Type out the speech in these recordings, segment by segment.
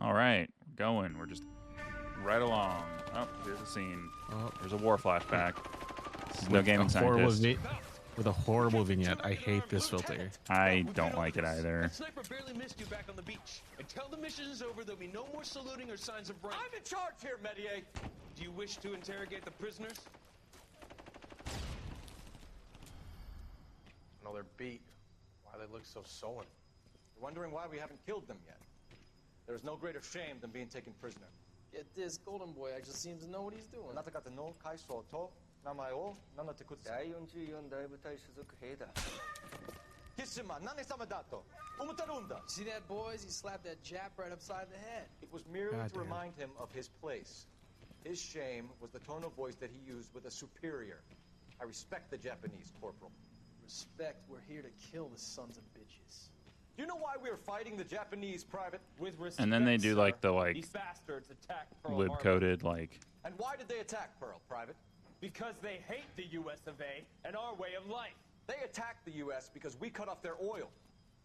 All right, we're going. We're just right along. Oh, here's a scene. Oh. There's a war flashback. No gaming scientist. With a horrible vignette. I hate this filter. I don't like it either. That sniper barely missed you back on the beach. Until the mission is over, there'll be no more saluting or signs of rank. I'm in charge here, Medier. Do you wish to interrogate the prisoners? No, they're beat. Why they look so sullen? You're wondering why we haven't killed them yet. There's no greater shame than being taken prisoner. Yet this golden boy actually seems to know what he's doing. あなた方の階層と名前を名乗ってください。第44大部隊所属兵だ。キッシュマン、何様だと思ってるんだ。 See that, boys? He slapped that Jap right upside the head. It was merely God to damn. remind him of his place. His shame was the tone of voice that he used with a superior. I respect the Japanese, Corporal. Respect, we're here to kill the sons of bitches. Do you know why we are fighting the Japanese, Private? With respect, And then they do like the these bastards attacked Pearl lib Harbor coded like. And why did they attack Pearl, Private? because they hate the U.S. of A. and our way of life. They attacked the U.S. because we cut off their oil.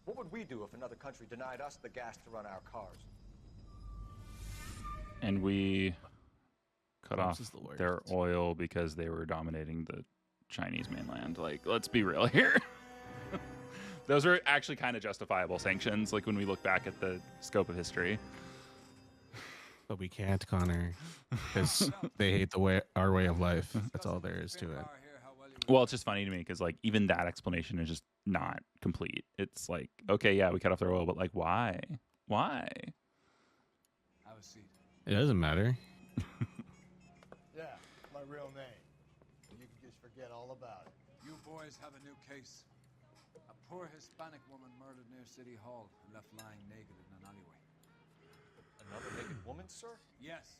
What would we do if another country denied us the gas to run our cars? And we cut Oops off is the worst. their oil because they were dominating the Chinese mainland. Like, let's be real here. Those are actually kind of justifiable sanctions, like when we look back at the scope of history. But we can't, Connor, because they hate our way of life. That's all there is to it. Well, it's just funny to me because, like, even that explanation is just not complete. It's like, okay, yeah, we cut off their oil, but, like, why? Why? Have a seat. It doesn't matter. Yeah, my real name. You can just forget all about it. You boys have a new case. A poor Hispanic woman murdered near City Hall and left lying naked in an alleyway. Another naked woman, sir? Yes.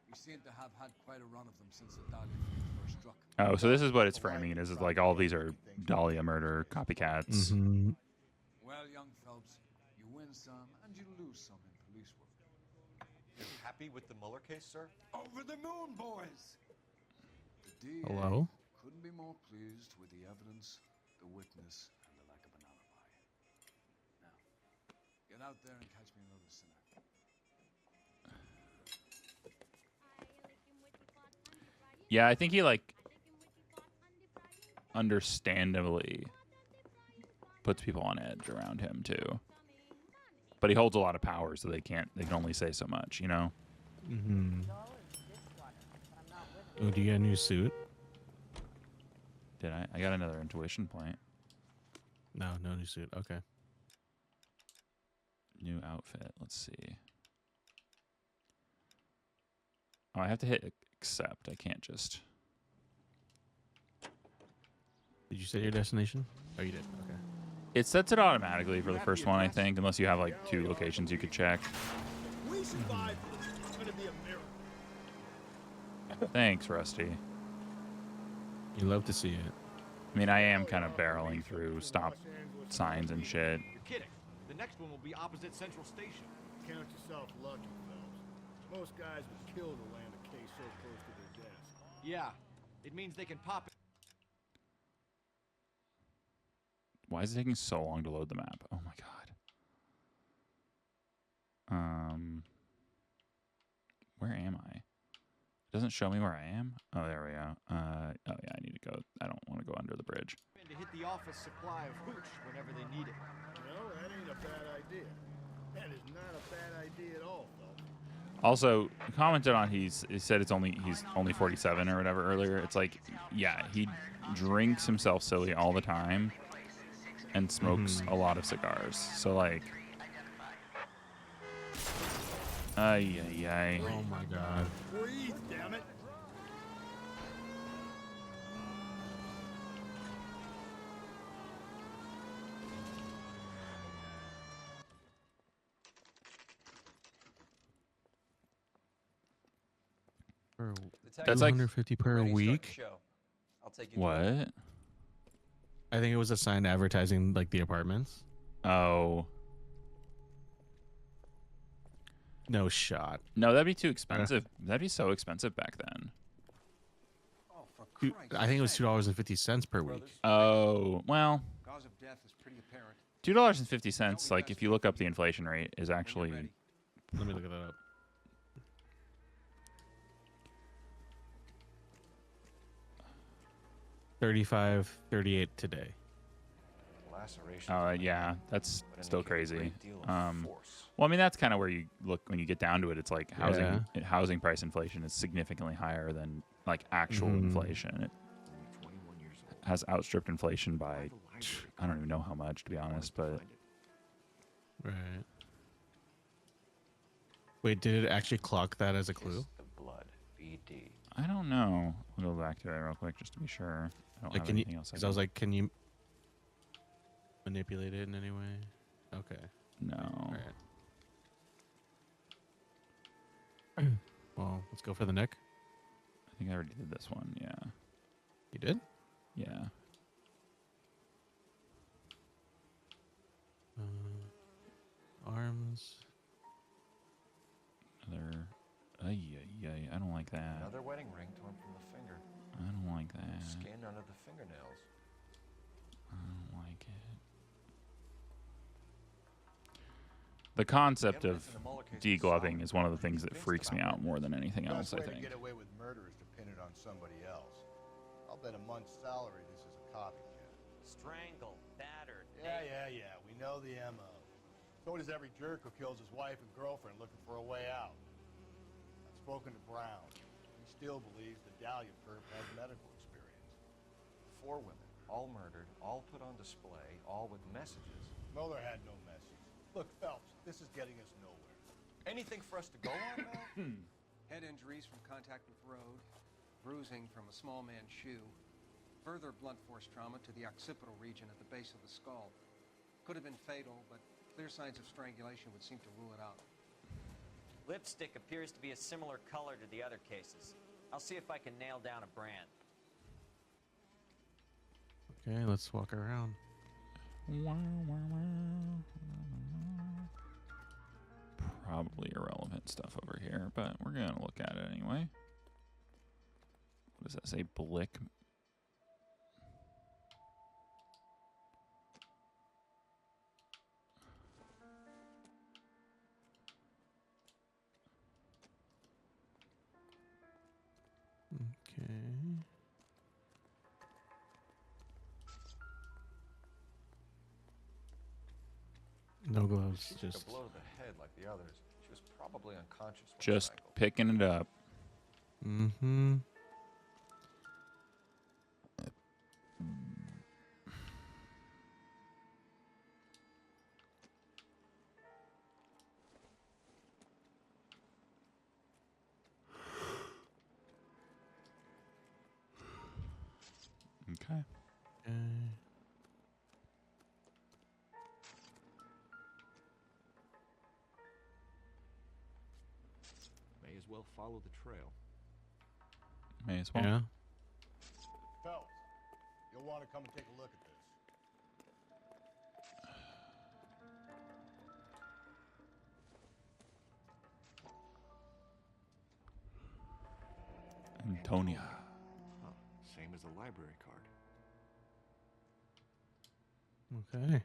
We seem to have had quite a run of them since the Dahlia feud first struck. Oh, so this is what it's framing. Is like all of these are Dahlia murder copycats. Mm-hmm. Well, young Phelps, you win some and you lose some in police work. You're happy with the Mueller case, sir? Over the moon, boys! The DA Hello? couldn't be more pleased with the evidence, the witness, and the lack of an alibi. Now, get out there and catch me another sinner. Yeah, I think he like understandably puts people on edge around him too. But he holds a lot of power, so they can only say so much, you know? Mm-hmm. Oh, do you get a new suit? Did I? I got another intuition point. No, no new suit. Okay. New outfit. Let's see. Oh, I have to hit accept. I can't just. Did you set your destination? Oh, you did. Okay. It sets it automatically for the first one, I think, unless you have like 2 locations you could check. We survived this. It's gonna be a miracle. Thanks, Rusty. You love to see it. I mean, I am kind of barreling through stop signs and shit. You're kidding. The next one will be opposite Central Station. Count yourself lucky, Phelps. Most guys would kill to land a case so close to their desk. Yeah, it means they can pop it. Why is it taking so long to load the map? Oh my god. Where am I? It doesn't show me where I am. Oh, there we go. Oh yeah, I need to go. I don't want to go under the bridge. And to hit the office supply of hooch whenever they need it. No, that ain't a bad idea. That is not a bad idea at all, Phelps. Also, commented on he said he's only 47 or whatever earlier. It's like, yeah, he drinks himself silly all the time and smokes a lot of cigars. So like, ay. Oh my god. Breathe, damn it. That's like 250 per week. I'll take you. what? I think it was assigned advertising like the apartments. Oh No shot. no, that'd be too expensive. That'd be so expensive back then. Oh, for Dude, Christ's I think it was sake. $2.50 per week. Oh well, Cause of death is pretty apparent. $2.50. Like if you look up the inflation rate, is actually Let me look that up. 35-38 today. Laceration. Yeah, that's Would still indicate a crazy. great deal of force. Well, I mean, that's kind of where you look when you get down to it. It's like housing Yeah. housing price inflation is significantly higher than like actual Mhm. inflation. It has outstripped inflation by I don't even know how much, to be honest. But Right. Wait, did it actually clock that as a clue? Kiss the blood. BD. I don't know. I'll go back to it real quick just to be sure. I don't Like, have can you? anything else. Because I was like, can you manipulate it in any way? Okay. No. All right. Well, let's go for the neck. I think I already did this one. Yeah. You did? Yeah. Arms. Another. I don't like that. Another wedding ring torn from the finger. I don't like that. Skin under the fingernails. I don't like it. The concept of degloving is one of the things that freaks me out more than anything else, I Best way think. to get away with murder is to pin it on somebody else. I'll bet a month's salary this is a copycat. Strangled, battered. Yeah. We know the MO. So does every jerk who kills his wife and girlfriend looking for a way out. I've spoken to Brown. He still believes the Dahlia perp has medical experience. 4 women, all murdered, all put on display, all with messages. Mueller had no message. Look, Phelps, this is getting us nowhere. Anything for us to go on, Mel? Head injuries from contact with road, bruising from a small man's shoe, further blunt force trauma to the occipital region at the base of the skull. Could have been fatal, but clear signs of strangulation would seem to rule it out. Lipstick appears to be a similar color to the other cases. I'll see if I can nail down a brand. Okay, let's walk around. Probably irrelevant stuff over here, but we're going to look at it anyway. What does that say? Blick? Okay. No gloves, She took just a blow to the head like the others. She was probably unconscious. when Just strangled. picking it up. mm-hmm. Okay. May as well follow the trail. May as well. Yeah. Phelps, you'll want to come and take a look at this. Antonia. Huh. Same as the library card. Okay.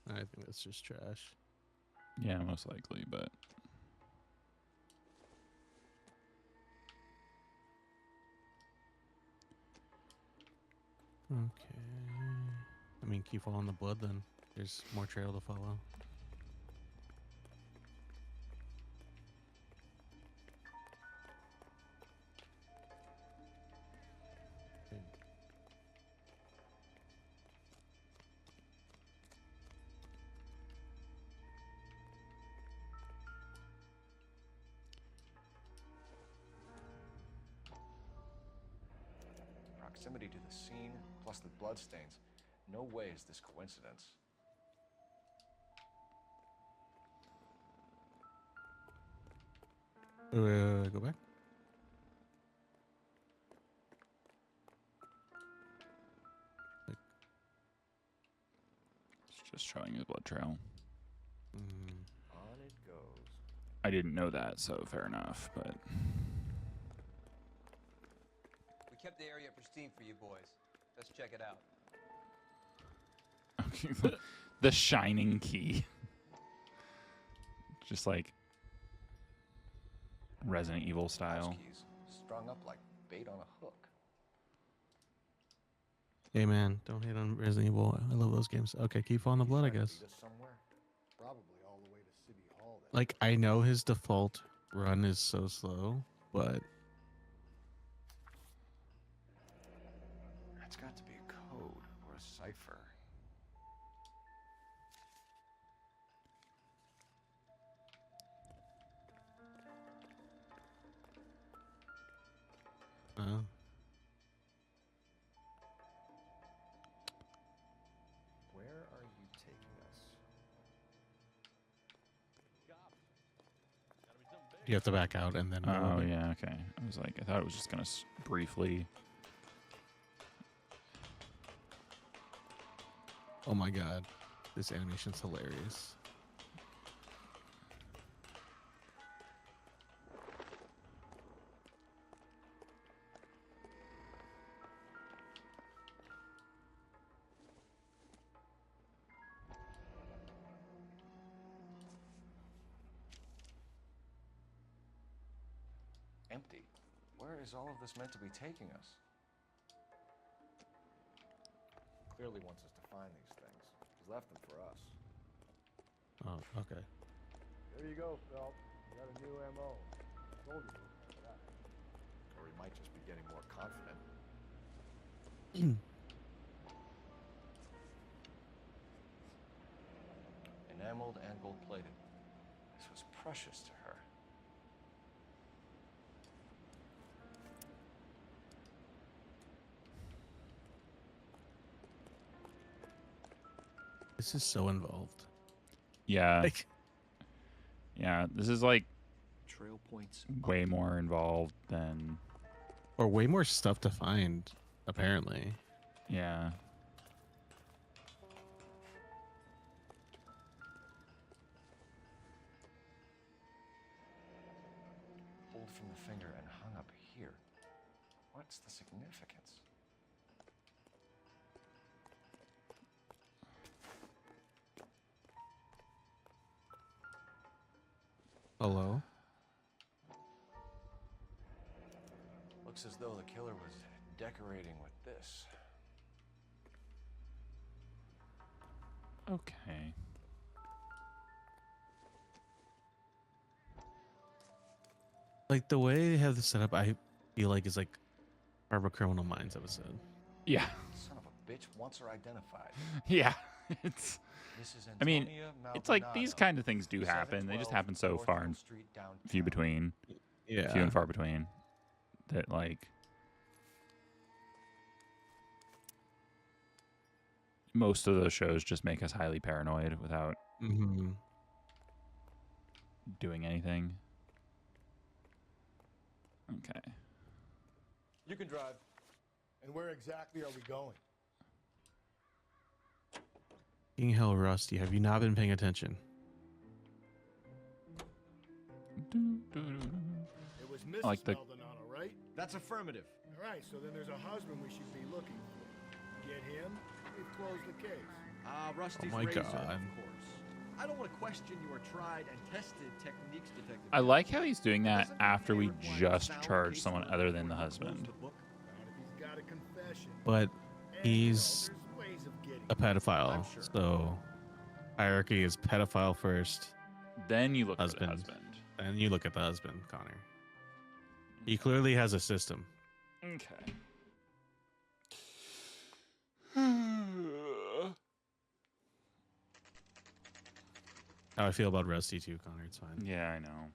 I think that's just trash. Yeah, most likely, but Okay. I mean, keep following the blood then. There's more trail to follow. Okay. Proximity to the scene, plus the bloodstains. No way is this coincidence. Go back. it's just showing his blood trail. Mm. On it goes. I didn't know that, so fair enough. But We kept the area pristine for you boys. Let's check it out. the shining key, just like Resident Evil style. House keys strung up like bait on a hook. Hey man, don't hate on Resident Evil. I love those games. Okay, keep on the blood, I guess. Somewhere, probably all the way to City Hall. Then. Like, I know his default run is so slow, but It's got to be a code or a cipher. Where are you taking us? you have to back out and then. Oh yeah, okay. I was like, I thought it was just gonna briefly. Oh my god, this animation's hilarious. Empty. Where is all of this meant to be taking us? Clearly wants us to find these things. He's left them for us. Oh, okay. There you go, Phelps. You got a new MO. Told you. Or he might just be getting more confident. Enameled and gold-plated. This was precious to her. This is so involved. Yeah. Like, yeah, this is like Trail points. way more involved than. or way more stuff to find, apparently. Yeah. Pulled from the finger and hung up here. What's the significance? Hello? Looks as though the killer was decorating with this. Okay. Like, the way they have this set up, I feel like is like Harbor Criminal Minds episode. Yeah. Son of a bitch wants her identified. Yeah. It's. Mrs. I mean, Antonia it's like these Maldonado, kind of things do happen. They just 712 happen so North far Mill and Street, few downtown. between. Yeah. Few and far between. That like. Most of those shows just make us highly paranoid without Mm-hmm. doing anything. Okay. You can drive. And where exactly are we going? King hell, Rusty, have you not been paying attention? It was Mrs. like the- Maldonado, right? That's affirmative. All right, so then there's a husband we should be looking for. Get him, we've closed the case. Ah, Rusty's Oh my razor, God. of course. I don't want to question your tried and tested techniques, Detective. I like how he's doing that Doesn't after we matter why just sound charged case someone will other than the close husband. the book. Not if he's got a confession. But And, he's there's ways of getting a pedophile, I'm sure. so hierarchy is pedophile first, Then you look for the husband, husband. and you look at the husband, Connor. He clearly has a system. Okay. How I feel about Rusty too, Connor. It's fine. Yeah, I know.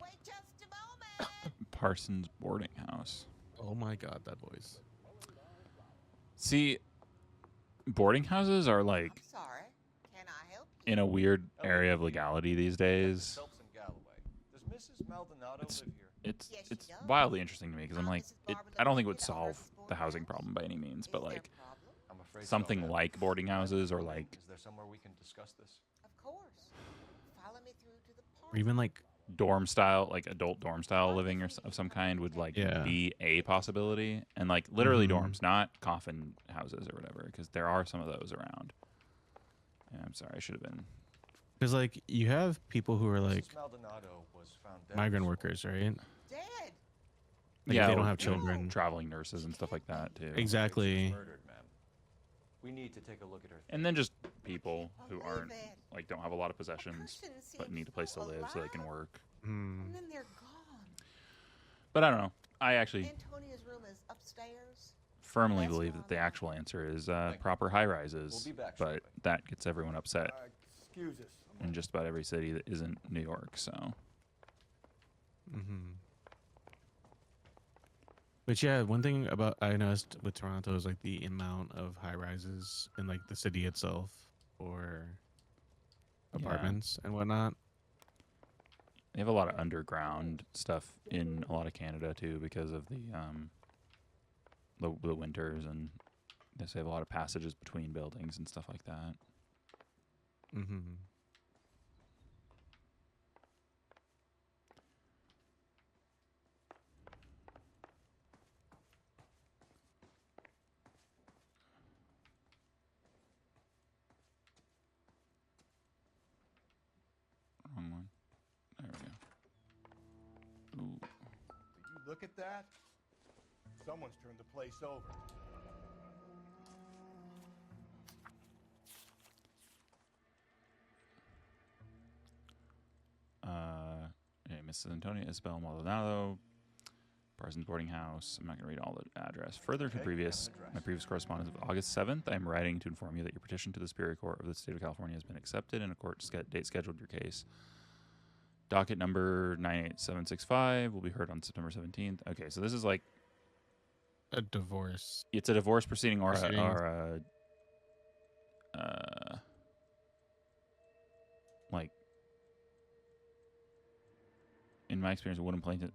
Wait just a moment. Parsons boarding house. Oh my god, that voice. See, boarding houses are like I'm sorry. Can I help in a weird area of legality these days. Phelps and Galloway. Does Mrs. Maldonado It's live here? it's Yes, she it's does. wildly interesting to me because I'm like, Mrs. it, Barber I don't think it would located solve Arthur's the boarding housing house? problem by any means, but Is there like a problem? I'm afraid something so, ma'am. like boarding houses or like Is there somewhere we can discuss this? Of course. Follow me through to the park. Or even like dorm style, like adult dorm style living or of some kind would like Yeah. be a possibility, and like literally Mhm. dorms, not coffin houses or whatever, because there are some of those around. Yeah, I'm sorry, I should have been. because like you have people who are like Mrs. Maldonado was found dead migrant this workers, right? Dead. Like, Yeah, they don't or have children. traveling nurses and stuff like that too. morning. Exactly. Murdered, ma'am. We need to take a look at her. And then just people who Believe aren't it. like don't have a lot of possessions person but seems need a place to so live so they can alive. work. Hmm. And then they're gone. But I don't know. I actually Antonia's room is upstairs. firmly That's believe wrong. that the actual answer is Thank you. proper high rises, We'll be back but shortly. that gets everyone upset Excuse us. in just about every city that isn't New York. So Mm-hmm. But yeah, one thing about I noticed with Toronto is like the amount of high rises in like the city itself or Yeah. apartments and whatnot. they have a lot of underground stuff in a lot of Canada too because of the winters, and they have a lot of passages between buildings and stuff like that. Mm-hmm. Wrong one. There we go. Ooh. Did you look at that? Someone's turned the place over. Okay, Mrs. Antonia Isabel Maldonado, Parsons Boarding House. I'm not going to read all the address. Further to Okay, my previous correspondence of August 7th, I am writing to inform you that your petition to the Superior Court of the State of California has been accepted and a court date scheduled your case. Docket number 98765 will be heard on September 17th. Okay, so this is like A divorce. it's a divorce proceeding or Proceedings. like in my experience, a wooden plaintiff's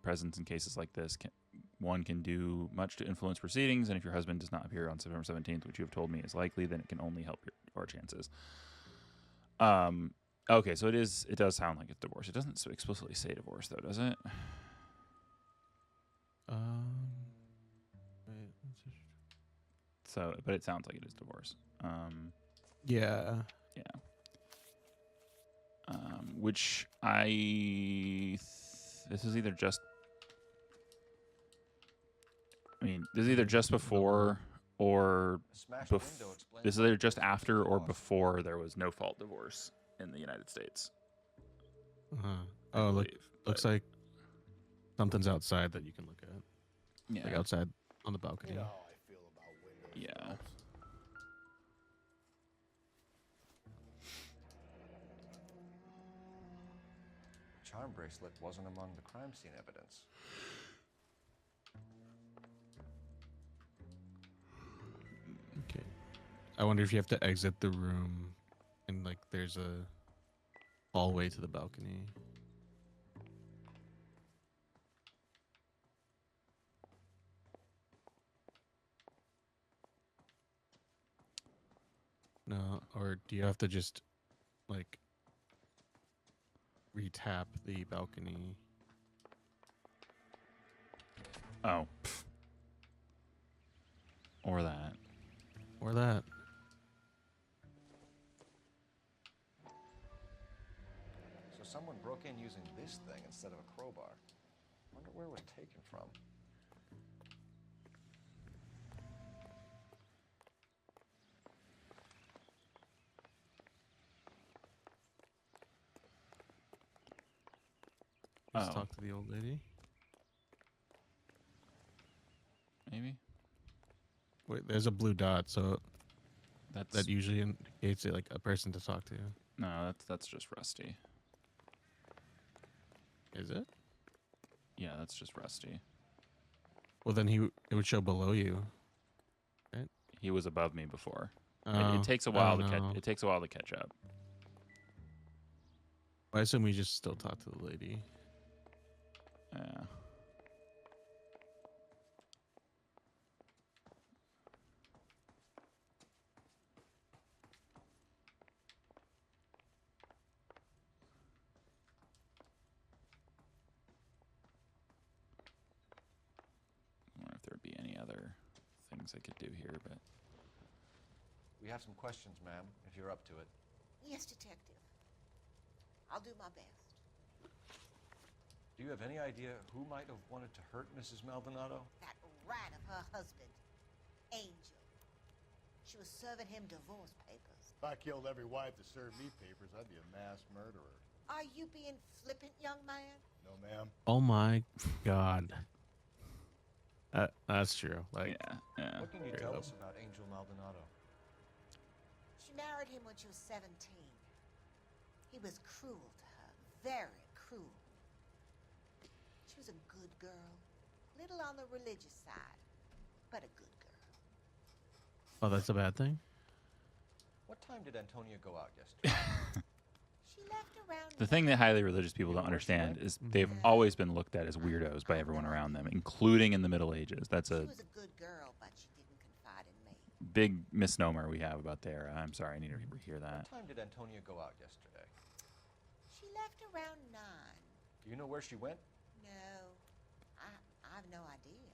presence in cases like this can do much to influence proceedings, and if your husband does not appear on September 17th, which you have told me is likely, then it can only help your chances. Okay, so it does sound like it's divorce. It doesn't explicitly say divorce though, does it? Wait, So, but it sounds like it is divorce. yeah. Yeah. Which this is either just. I mean, this is either just before or A smashed window explains this is why either just the place was after or lost. before there was no fault divorce in the United States. Uh-huh. I Oh, believe, looks but- like something's outside that you can look at. yeah, Like outside on the balcony. You know how I feel about windows. yeah. Phelps. Charm bracelet wasn't among the crime scene evidence. Okay. I wonder if you have to exit the room and like there's a hallway to the balcony. No, or do you have to just like retap the balcony? Oh. Pff. Or that. Or that? So someone broke in using this thing instead of a crowbar. Wonder where it was taken from. Let's Oh. talk to the old lady. Maybe Wait, there's a blue dot, so that's that usually indicates like a person to talk to. no. That's just Rusty. Is it? Yeah, that's just Rusty. Well, then it would show below you. He was above me before. It Oh, takes a oh, while to no. catch. It takes a while to catch up. I assume we just still talk to the lady. Yeah. I wonder if there'd be any other things I could do here, but We have some questions, ma'am, if you're up to it. Yes, detective. I'll do my best. Do you have any idea who might have wanted to hurt Mrs. Maldonado? That rat of her husband, Angel. She was serving him divorce papers. If I killed every wife that served me papers, I'd be a mass murderer. Are you being flippant, young man? No, ma'am. Oh my god. That's true. Like, yeah. What can you tell us about Angel Maldonado? She married him when she was 17. He was cruel to her, very cruel. She was a good girl, little on the religious side, but a good girl. oh, that's a bad thing? What time did Antonia go out yesterday? She left around The thing that highly religious people don't understand is they've always been looked at as weirdos by everyone around them, including in the Middle Ages. That's She a was a good girl, but she didn't confide in me. big misnomer we have about the era. I'm sorry, I need to rehear that. What time did Antonia go out yesterday? She left around 9. Do you know where she went? No, I have no idea.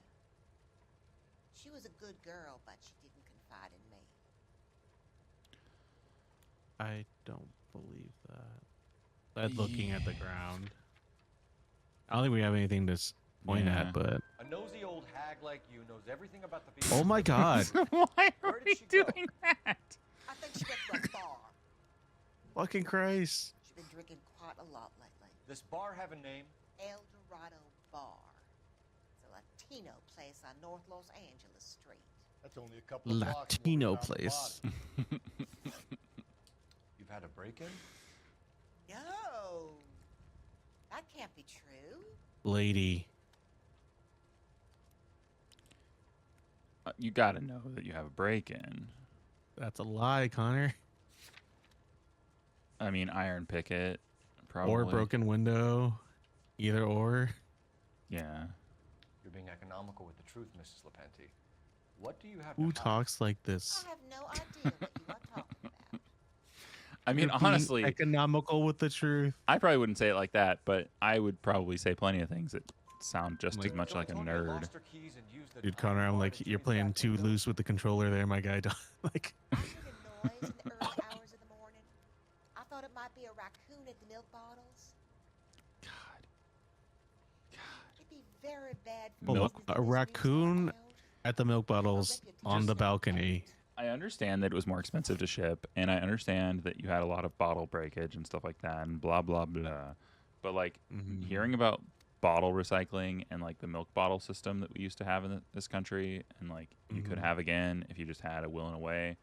She was a good girl, but she didn't confide in me. I don't believe that. That looking at the ground. I don't think we have anything to point Yeah. at, but A nosy old hag like you knows everything about the people. oh my god. Why are Where we did she go? doing that? I think she went to a bar. Fucking Christ. She's been drinking quite a lot lately. This bar have a name? El Dorado Bar. It's a Latino place on North Los Angeles Street. That's only a couple of blocks more Latino down the place. bottom. You've had a break-in? No, that can't be true. Lady. You gotta know that you have a break-in. That's a lie, Connor. I mean, iron picket, probably. Or broken window. Either or. Yeah. You're being economical with the truth, Mrs. Lepenti. What do you have to Who hide? talks like this? I have no idea what you are talking about. I mean, You're being honestly, economical with the truth. I probably wouldn't say it like that, but I would probably say plenty of things that sound just Like- as much like a Antonia nerd. lost her keys and used the Dude, tiny Connor, I'm bar like, to you're change playing back too window. loose with the controller there, my guy. Like, I heard a noise in the early hours of the morning. I thought it might be a raccoon at the milk bottles. God. It'd be very bad for Hold business on, if a this news got raccoon out. at the milk bottles on the balcony. I understand that it was more expensive to ship, and I understand that you had a lot of bottle breakage and stuff like that, and blah, blah, blah. But, like, hearing about bottle recycling and, like, the milk bottle system that we used to have in this country, and, like, you could have again if you just had a will and a way,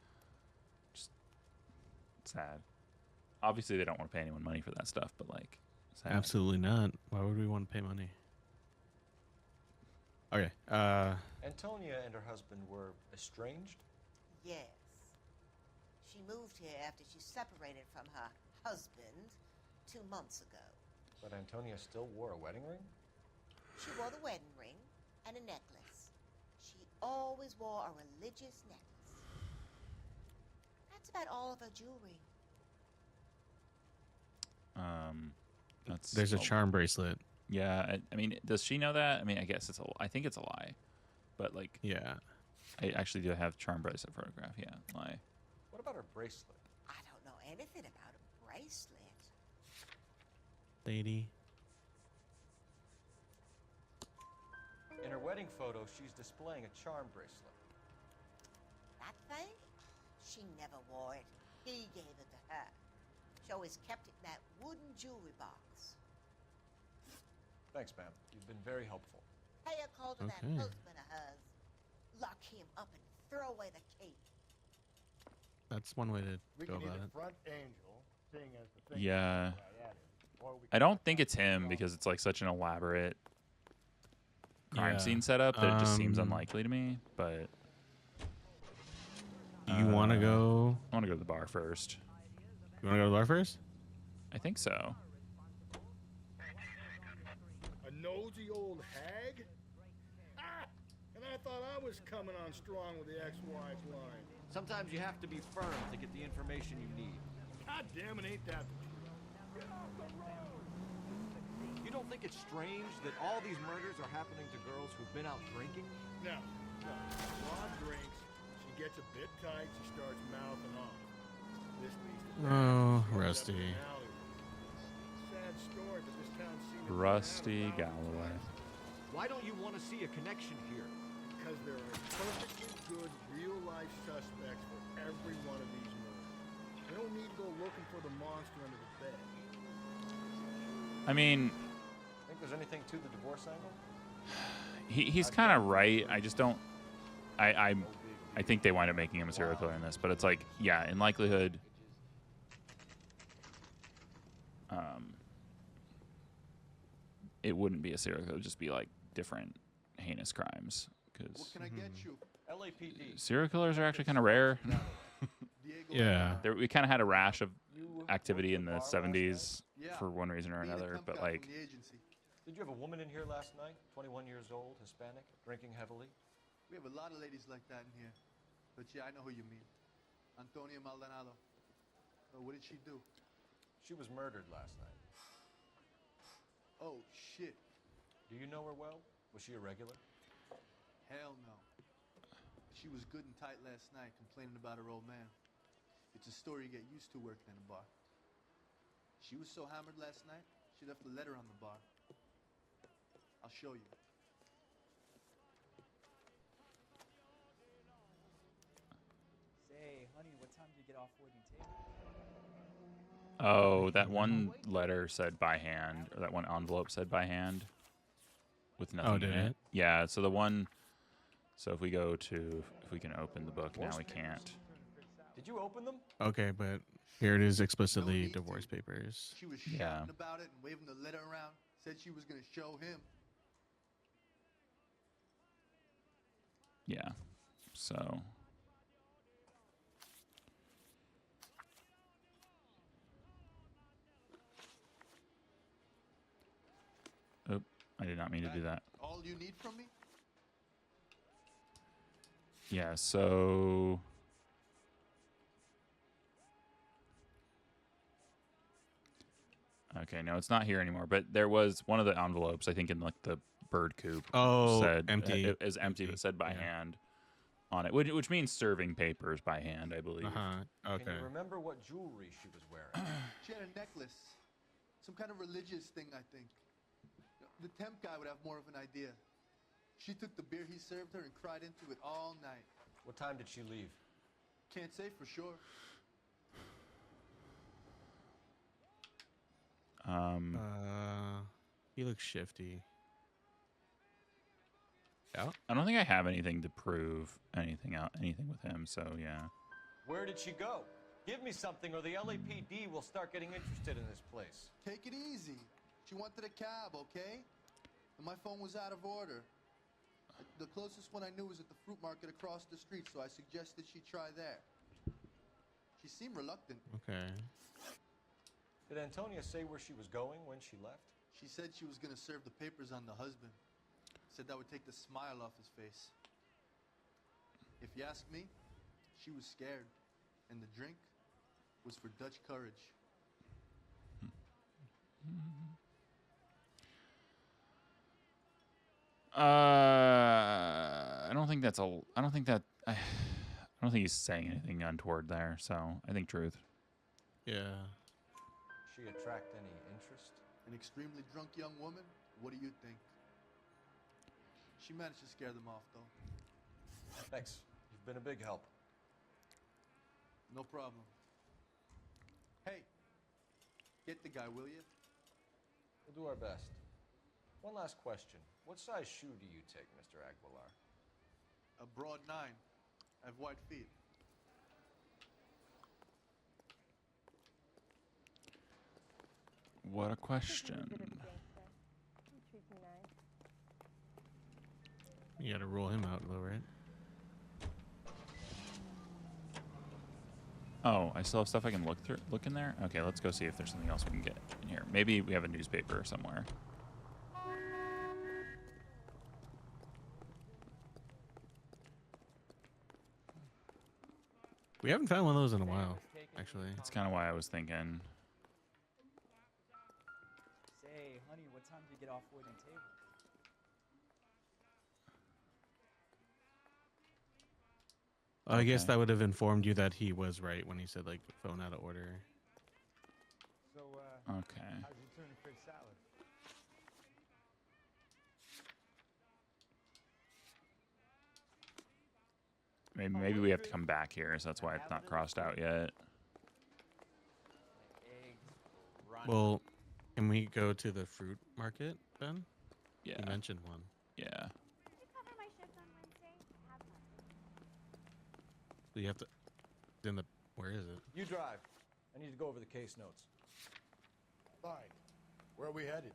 just sad. Obviously, they don't want to pay anyone money for that stuff, but, like, sad. Absolutely not. Why would we want to pay money? Okay. Antonia and her husband were estranged? Yes. She moved here after she separated from her husband 2 months ago. But Antonia still wore a wedding ring? She wore the wedding ring and a necklace. She always wore a religious necklace. That's about all of her jewelry. There's a charm bracelet. Yeah, I mean, does she know that? I mean, I guess I think it's a lie, but like, yeah, I actually do have charm bracelet photograph. Yeah, lie. What about her bracelet? I don't know anything about a bracelet. Lady. In her wedding photo, she's displaying a charm bracelet. That thing? She never wore it. He gave it to her. She always kept it in that wooden jewelry box. Thanks, ma'am. You've been very helpful. Pay a call to that Okay. husband of hers. Lock him up and throw away the key. That's one way to We go can about either it. front Angel, seeing as the thing Yeah. I added, or we I can don't back think up it's to him John. because it's like such an elaborate crime Yeah. scene setup that it just seems Um, unlikely to me. But You want to go? I want to go to the bar first. You want to go to the bar first? I think so. nosy old hag? Ah! And I thought I was coming on strong with the ex-wife line. Sometimes you have to be firm to get the information you need. God damn it, ain't that the truth? You don't think it's strange that all these murders are happening to girls who've been out drinking? No. Rod drinks, she gets a bit tight, she starts mouthing off. This leads to Oh, Rusty. Sad story, but this town seemed to Rusty Galloway. Why don't you want to see a connection here? Because there are perfectly good real-life suspects for every one of these murders. We don't need to go looking for the monster under the bed. I mean, Think there's anything to the divorce angle? he's kind of right. I just don't. I think they wind up making him a serial killer in this, but it's like, yeah, in likelihood, it wouldn't be a serial killer. It would just be like different heinous crimes. Because What can I get you? LAPD. serial killers are actually kind of rare. Yeah. We kind of had a rash of activity in the 70s for one reason or another, but like, Did you have a woman in here last night? 21 years old, Hispanic, drinking heavily? We have a lot of ladies like that in here. But yeah, I know who you mean. Antonia Maldonado. Oh, what did she do? She was murdered last night. Oh, shit. Do you know her well? Was she a regular? Hell no. She was good and tight last night, complaining about her old man. It's a story you get used to working in a bar. She was so hammered last night, she left a letter on the bar. I'll show you. Say, honey, what time do you get off working table? oh, that one letter said by hand, or that one envelope said by hand, with nothing did in it. it? Yeah. So the one. So if we go to, if we can open the book now, we can't. Did you open them? Okay, but here it is explicitly divorce papers. She was Yeah. shouting about it and waving the letter around. Said she was going to show him. Yeah. So. Oh, I did not mean to do that. All you need from me? Yeah, so. Okay, no, it's not here anymore. But there was one of the envelopes, I think, in like the bird coop. Oh, said empty. It is empty, but said by hand on it, which means serving papers by hand, I believe. Okay. Can you remember what jewelry she was wearing? She had a necklace. Some kind of religious thing, I think. The temp guy would have more of an idea. She took the beer he served her and cried into it all night. What time did she leave? Can't say for sure. He looks shifty. Yeah. I don't think I have anything to prove anything with him. So yeah. Where did she go? Give me something or the LAPD will start getting interested in this place. Take it easy. She wanted a cab, okay? And my phone was out of order. The closest one I knew was at the fruit market across the street, so I suggested she try there. She seemed reluctant. Okay. Did Antonia say where she was going when she left? She said she was going to serve the papers on the husband. Said that would take the smile off his face. If you ask me, she was scared. And the drink was for Dutch courage. I don't think that's a. I don't think that. I don't think he's saying anything untoward there. So I think truth. Yeah. She attract any interest? An extremely drunk young woman? What do you think? She managed to scare them off, though. Thanks. You've been a big help. No problem. Hey, get the guy, will you? We'll do our best. One last question. What size shoe do you take, Mr. Aguilar? A broad 9. I have wide feet. What a question. You gotta roll him out though, right? Oh, I still have stuff I can look in there? Okay, let's go see if there's something else we can get in here. Maybe we have a newspaper somewhere. We haven't found one of those in a while, actually. That's kind of why I was thinking. Say, honey, what time do you get off waiting table? I guess Okay. that would have informed you that he was right when he said like phone out of order. So, Okay. how's your tuna fish salad? Maybe we have to come back here, so that's why it's not crossed out yet. Well, can we go to the fruit market then? Yeah. You mentioned one. Yeah. So you have to. In the where is it? You drive. I need to go over the case notes. Fine. Where are we headed?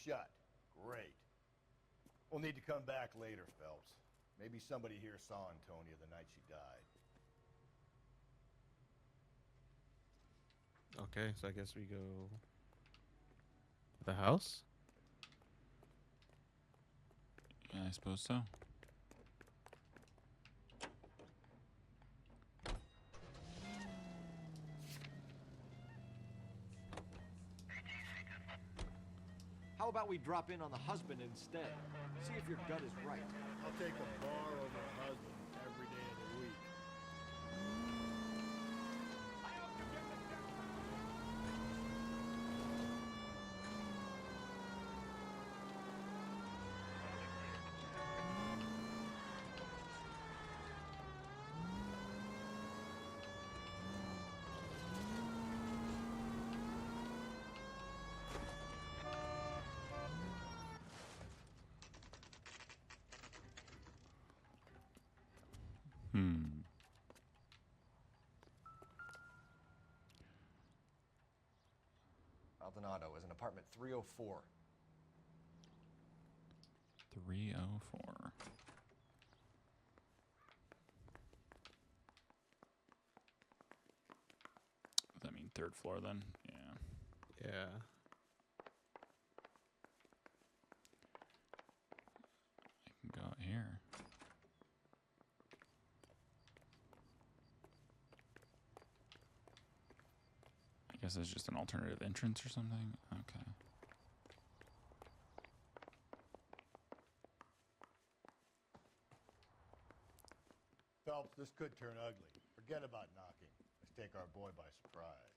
Shut. Great. We'll need to come back later, Phelps. Maybe somebody here saw Antonia the night she died. Okay, so I guess we go to the house. Yeah, I suppose so. How about we drop in on the husband instead? See if your gut is right. I'll take a bar over a husband every day of the week. Maldonado is in apartment 304. 304. Does that mean third floor then? Yeah. Yeah. I can go out here. I guess it's just an alternative entrance or something. Okay. Phelps, this could turn ugly. Forget about knocking. Let's take our boy by surprise.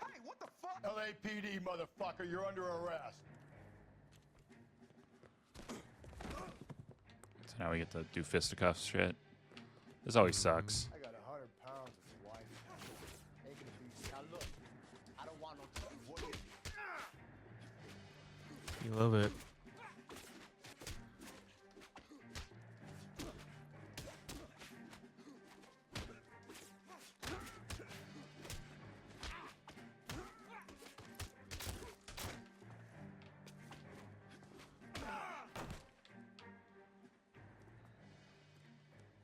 Hey, what the fuck? LAPD, motherfucker, you're under arrest. So now we get to do fisticuffs shit. This always sucks. I got 100 pounds of his wife. Ain't gonna be. Now look, I don't want no trouble. What is it? You love it.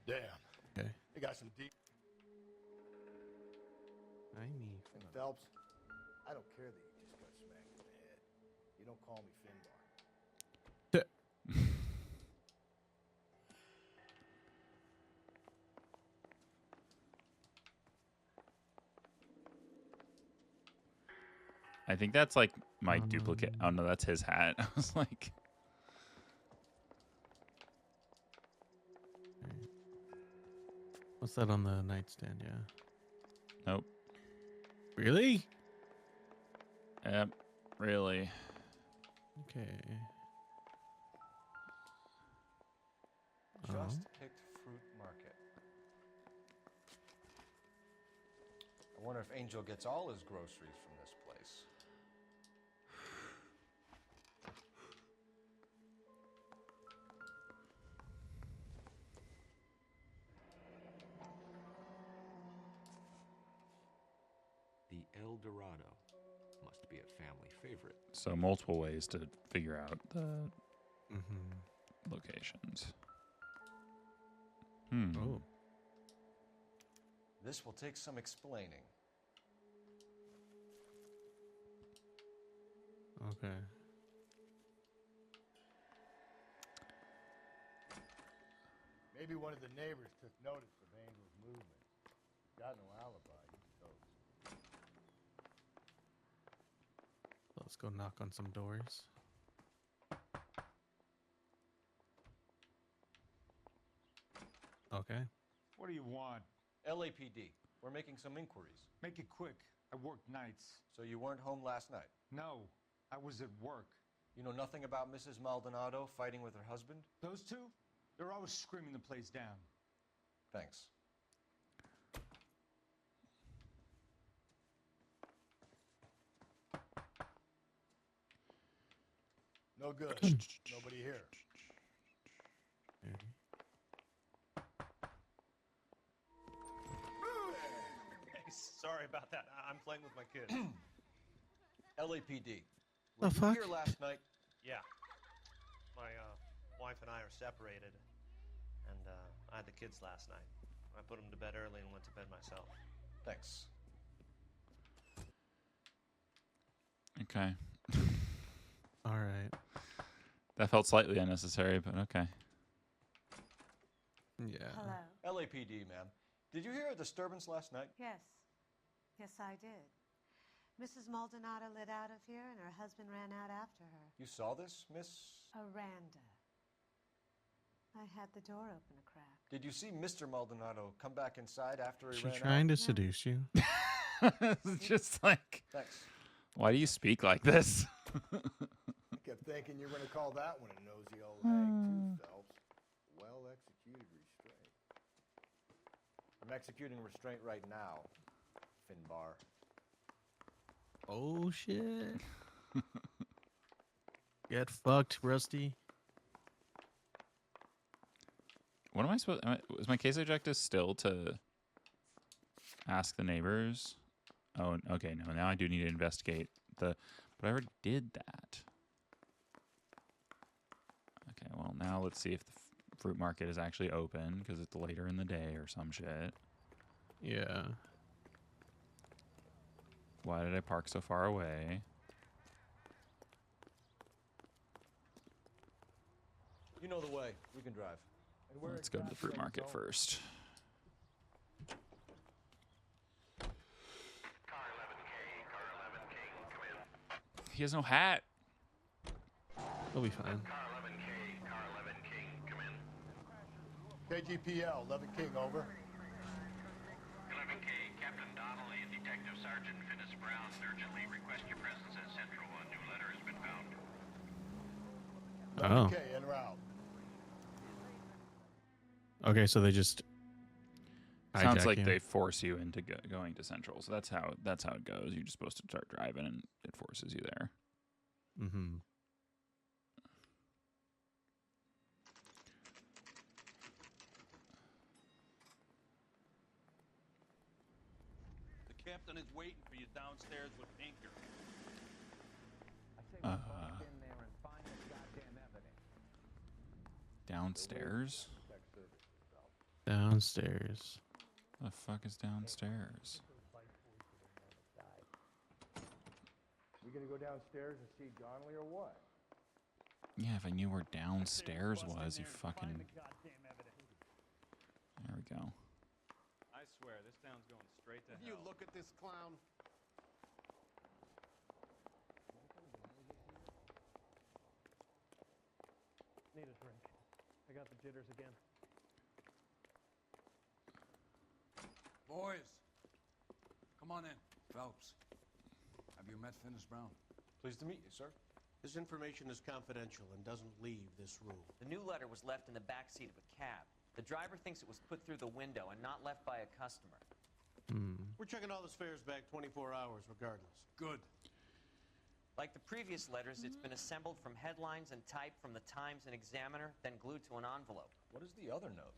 Damn. Okay. They got some deep. I mean, And Phelps, I don't care that you just got smacked in the head. You don't call me Finbar. I think that's like my duplicate. Oh no, that's his hat. I was like, what's that on the nightstand? Yeah. nope. Really? Yep. Really. Okay. Just picked fruit market. I wonder if Angel gets all his groceries from this place. Dorado. Must be a family favorite. So multiple ways to figure out the Mm-hmm. locations. Oh. This will take some explaining. Okay. Maybe one of the neighbors took notice of Angel's movement. Got no alibi, he's toast. Let's go knock on some doors. Okay. What do you want? LAPD. We're making some inquiries. Make it quick. I work nights. So you weren't home last night? No, I was at work. You know nothing about Mrs. Maldonado fighting with her husband? Those two? They're always screaming the place down. Thanks. No good. Nobody here. Sorry about that. I'm playing with my kids. LAPD. The Were you fuck? here last night? Yeah. My wife and I are separated, and I had the kids last night. I put them to bed early and went to bed myself. Thanks. Okay. All right. That felt slightly unnecessary, but okay. Yeah. Hello. LAPD, ma'am. Did you hear a disturbance last night? Yes. Yes, I did. Mrs. Maldonado lit out of here, and her husband ran out after her. You saw this, Miss? Aranda. I had the door open a crack. Did you see Mr. Maldonado come back inside after he She ran trying out? to seduce you? It's just like, Thanks. why do you speak like this? I kept thinking you were going to call that one a nosy old hag, too, Phelps. Well-executed restraint. I'm executing restraint right now, Finbar. Oh shit. Get fucked, Rusty. What am I supposed? Is my case objective still to ask the neighbors? Oh, okay. No, now I do need to investigate the. But I already did that. Okay. Well, now let's see if the fruit market is actually open because it's later in the day or some shit. Yeah. Why did I park so far away? You know the way. We can drive. And where Let's go to the fruit exactly are you market going? first. He has no hat. We'll be fine. KGPL, 11 King, over. 11K, Captain Donnelly and Detective Sergeant Finnis Brown urgently request your presence at Central. A new letter has been found. 11 Oh. K, en route. Okay, so they just Sounds hijack like you. they force you into going to Central. So that's how it goes. You're just supposed to start driving, and it forces you there. Mm-hmm. The captain is waiting for you downstairs with Pinker. In there and find the goddamn evidence. Downstairs? Downstairs. The fuck is downstairs? We gonna go downstairs and see Donnelly or what? Yeah, if I knew where downstairs was, you fucking. There we go. I swear, this town's going straight to hell. You look at this clown. Need a drink. I got the jitters again. Boys, come on in. Phelps, have you met Finnis Brown? Pleased to meet you, sir. This information is confidential and doesn't leave this room. The new letter was left in the back seat of a cab. The driver thinks it was put through the window and not left by a customer. We're checking all the spares back 24 hours regardless. Good. Like the previous letters, it's been assembled from headlines and typed from the Times and Examiner, then glued to an envelope. What is the other note?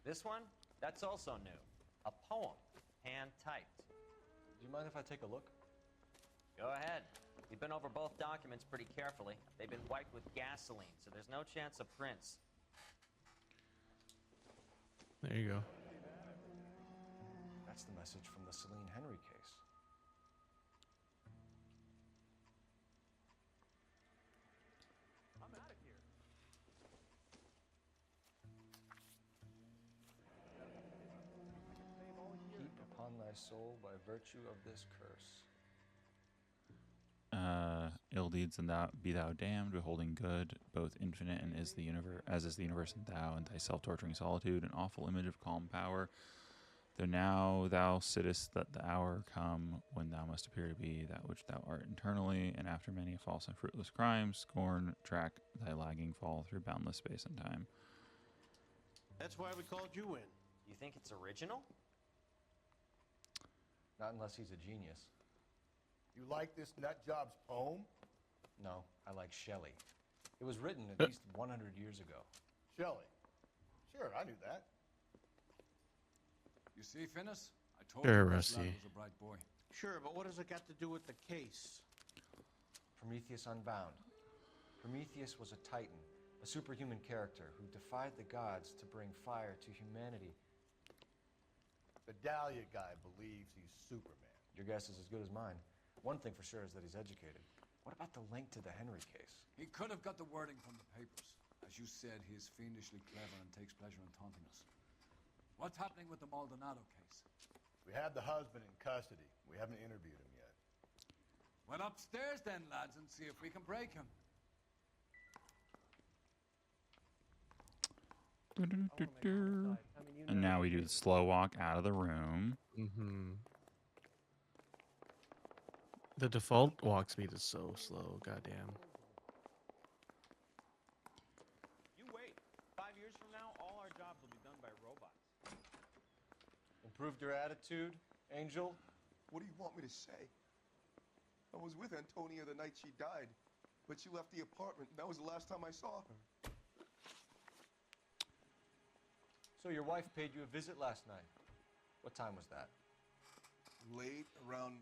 This one? That's also new. A poem, hand-typed. Do you mind if I take a look? Go ahead. We've been over both documents pretty carefully. They've been wiped with gasoline, so there's no chance of prints. There you go. That's the message from the Celine Henry case. I'm out of here. Heap upon thy soul by virtue of this curse. Ill deeds and thou be thou damned, beholding good, both infinite and is the universe, as is the universe and thou, and thy self-torturing solitude, an awful image of calm power. Though now thou sittest that the hour come when thou must appear to be that which thou art internally, and after many false and fruitless crimes, scorn track thy lagging fall through boundless space and time. That's why we called you in. You think it's original? Not unless he's a genius. You like this nut job's poem? No, I like Shelley. It was written at least 100 years ago. Shelley. Sure, I knew that. You see, Finnis? I told Sure, you this Rusty. lad was a bright boy. Sure, but what has it got to do with the case? Prometheus Unbound. Prometheus was a titan, a superhuman character who defied the gods to bring fire to humanity. The Dahlia guy believes he's Superman. Your guess is as good as mine. One thing for sure is that he's educated. What about the link to the Henry case? He could have got the wording from the papers. As you said, he is fiendishly clever and takes pleasure in taunting us. What's happening with the Maldonado case? We have the husband in custody. We haven't interviewed him yet. Well, upstairs then, lads, and see if we can break him. And now we do the slow walk out of the room. Mm-hmm. The default walk speed is so slow. Goddamn. You wait. 5 years from now, all our jobs will be done by robots. Improved your attitude, Angel? What do you want me to say? I was with Antonia the night she died, but she left the apartment. That was the last time I saw her. So your wife paid you a visit last night. What time was that? Late, around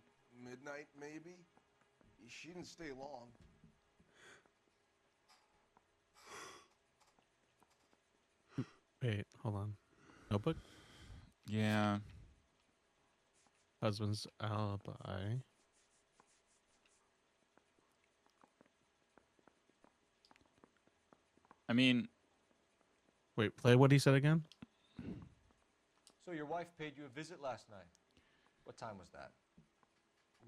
midnight, maybe? She didn't stay long. Wait, hold on. Notebook? Yeah. Husband's alibi. I mean... Wait, play what he said again? So your wife paid you a visit last night. What time was that?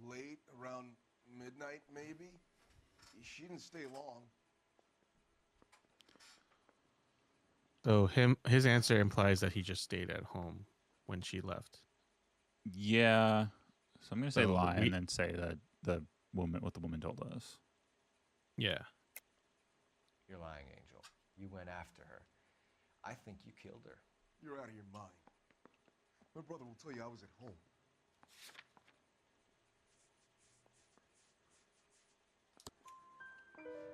Late, around midnight, maybe? She didn't stay long. So his answer implies that he just stayed at home when she left. Yeah. So I'm going to say So lie we- and then say that what the woman told us. Yeah. You're lying, Angel. You went after her. I think you killed her. You're out of your mind. My brother will tell you I was at home.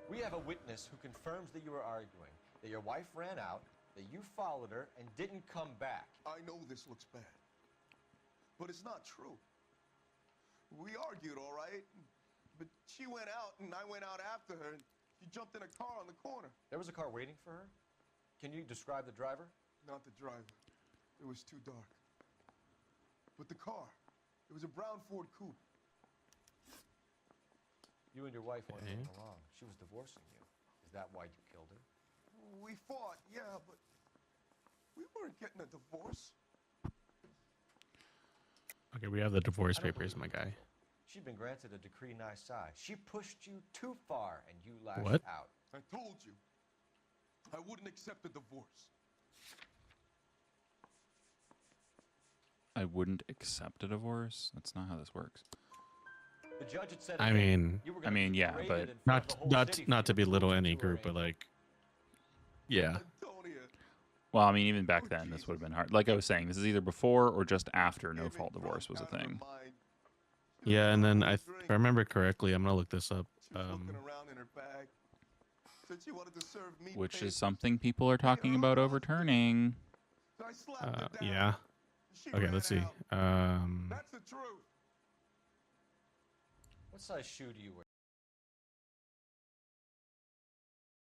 We have a witness who confirms that you were arguing, that your wife ran out, that you followed her, and didn't come back. I know this looks bad, but it's not true. We argued, all right, but she went out and I went out after her, and she jumped in a car on the corner. There was a car waiting for her? Can you describe the driver? Not the driver. It was too dark. But the car, it was a brown Ford coupe. You and your wife weren't Okay. getting along. She was divorcing you. Is that why you killed her? We fought, yeah, but we weren't getting a divorce. Okay, we have the divorce I don't papers, my believe guy. Angel. She'd been granted a decree nisi. She pushed you too far, and you lashed What? out. I told you, I wouldn't accept a divorce. I wouldn't accept a divorce. That's not how this works. The judge had said. I again, mean, you were I gonna mean, be yeah, paraded but in front of the whole city not for to your belittle cruelty any to her, group, but Angel. like, yeah. Antonia, Well, I mean, even back then, this would have been hard. Like I was saying, this is either before or just after no-fault divorce was a thing. Yeah, and then if I remember correctly, I'm gonna look this up. looking around in her bag. Said she wanted to serve me Which is papers. something people are talking about overturning. So I slapped her down. Yeah. She Okay, ran let's see. out. That's the truth. What size shoe do you wear?